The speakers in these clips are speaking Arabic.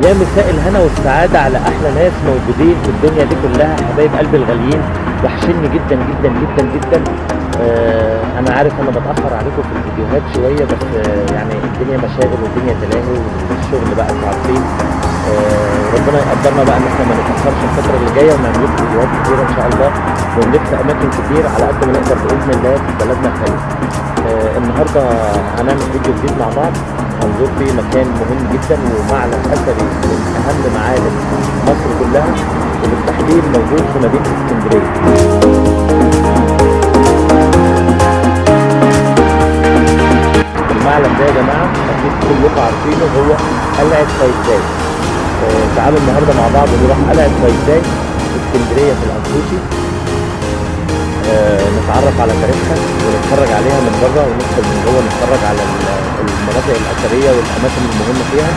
يا مساء الهنا والسعادة على أحلى ناس موجودين في الدنيا دي كلها، حبايب قلبي الغاليين. وحشني جدا جدا جدا جدا. أنا عارف أنا بتأخر عليكم في الفيديوهات شوية، بس يعني الدنيا مشاغل والدنيا تلاهي والشغل بقى، انتوا عارفين. ربنا يقدرنا بقى إن إحنا ما نتأخرش الفترة اللي جاية ونعمل لكم فيديوهات كتيرة إن شاء الله، ونلف أماكن كتير على قد ما نقدر بإذن الله في بلدنا الحلو. النهارده هنعمل فيديو جديد مع بعض، هنزور فيه مكان مهم جدا ومعلم اثري من اهم معالم مصر كلها، وبالتحديد موجود في مدينه اسكندريه. المعلم ده يا جماعه اكيد كلكم عارفينه، هو قلعه قايتباي. تعالوا النهارده مع بعض نروح قلعه قايتباي في اسكندريه في الانفوشي، نتعرف على تاريخها ونتفرج عليها من بره، وندخل من جوه نتفرج على المناطق الاثريه والاماكن المهمه فيها،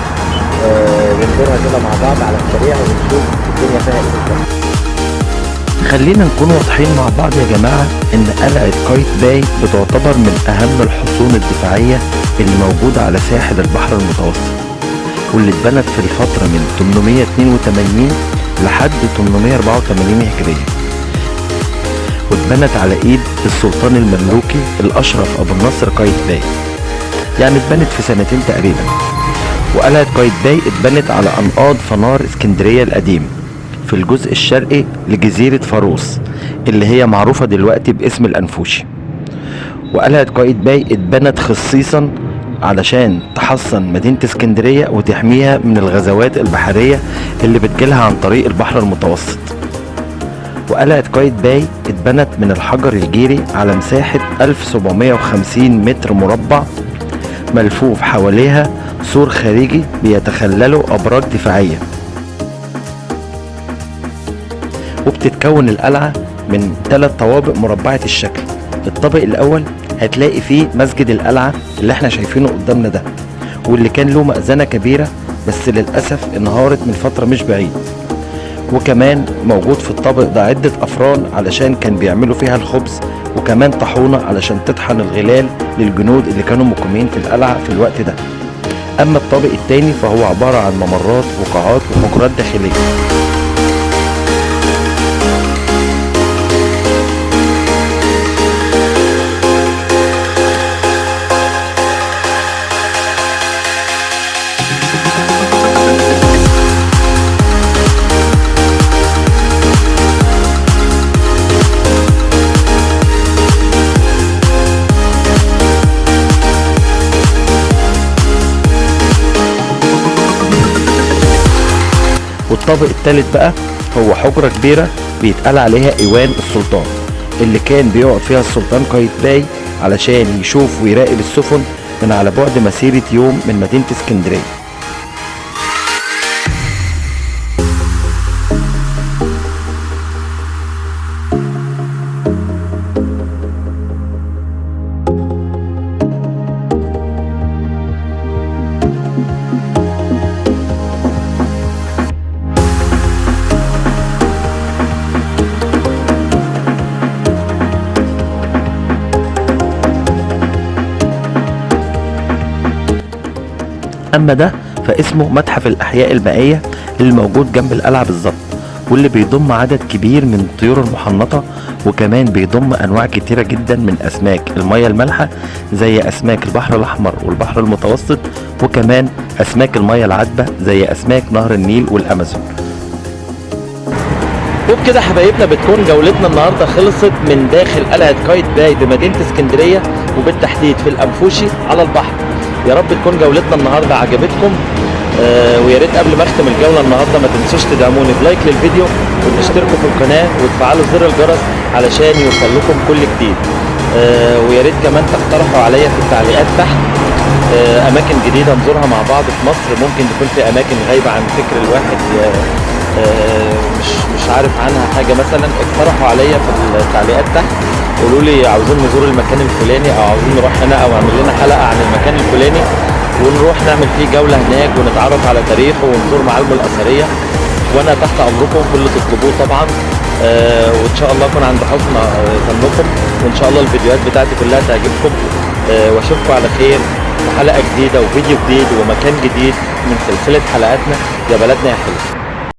ونزورها كده مع بعض على السريع ونشوف الدنيا فيها ايه بالظبط. خلينا نكون واضحين مع بعض يا جماعه ان قلعه قايتباي بتعتبر من اهم الحصون الدفاعيه اللي موجوده على ساحل البحر المتوسط، واللي اتبنت في الفتره من 882 لحد 884 هجريه، واتبنت على ايد السلطان المملوكي الاشرف ابو النصر قايتباي، يعني اتبنت في سنتين تقريبا. وقلعة قايتباي اتبنت على انقاض فنار اسكندرية القديم في الجزء الشرقي لجزيرة فاروس اللي هي معروفة دلوقتي باسم الانفوشي. وقلعة قايتباي اتبنت خصيصا علشان تحصن مدينة اسكندرية وتحميها من الغزوات البحرية اللي بتجيلها عن طريق البحر المتوسط. وقلعة قايتباي اتبنت من الحجر الجيري على مساحة 1750 متر مربع، ملفوف حواليها سور خارجي بيتخلله أبراج دفاعية. وبتتكون القلعة من 3 طوابق مربعة الشكل. الطابق الأول هتلاقي فيه مسجد القلعة اللي احنا شايفينه قدامنا ده، واللي كان له مأذنة كبيرة بس للأسف انهارت من فترة مش بعيد. وكمان موجود في الطابق ده عدة أفران علشان كان بيعملوا فيها الخبز، وكمان طاحونة علشان تطحن الغلال للجنود اللي كانوا مقيمين في القلعة في الوقت ده. أما الطابق التاني فهو عبارة عن ممرات وقاعات وحجرات داخلية. والطابق الثالث بقى هو حجرة كبيرة بيتقال عليها ايوان السلطان، اللي كان بيقعد فيها السلطان قايتباي علشان يشوف ويراقب السفن من على بعد مسيرة يوم من مدينة اسكندرية. اما ده فاسمه متحف الاحياء المائيه اللي موجود جنب القلعه بالظبط، واللي بيضم عدد كبير من الطيور المحنطه، وكمان بيضم انواع كتيره جدا من اسماك الميه المالحه زي اسماك البحر الاحمر والبحر المتوسط، وكمان اسماك الميه العذبه زي اسماك نهر النيل والامازون. وبكده حبايبنا بتكون جولتنا النهارده خلصت من داخل قلعه قايتباي بمدينه اسكندريه، وبالتحديد في الانفوشي على البحر. يا رب تكون جولتنا النهارده عجبتكم، ويا ريت قبل ما اختم الجوله النهارده ما تنسوش تدعموني بلايك للفيديو وتشتركوا في القناه وتفعلوا زر الجرس علشان يوصل لكم كل جديد. ويا ريت كمان تقترحوا عليا في التعليقات تحت اماكن جديده نزورها مع بعض في مصر، ممكن تكون في اماكن غايبه عن فكر الواحد، مش عارف عنها حاجه مثلا. اقترحوا عليا في التعليقات تحت، قولوا لي عاوزين نزور المكان الفلاني او عاوزين نروح هنا او اعمل لنا حلقه عن المكان الفلاني، ونروح نعمل فيه جوله هناك ونتعرف على تاريخه ونزور معالمه الاثريه. وانا تحت امركم كل اللي تطلبوه طبعا، وان شاء الله اكون عند حسن ظنكم، وان شاء الله الفيديوهات بتاعتي كلها تعجبكم، واشوفكم على خير في حلقة جديدة وفيديو جديد ومكان جديد من سلسلة حلقاتنا يا بلدنا يا حلو.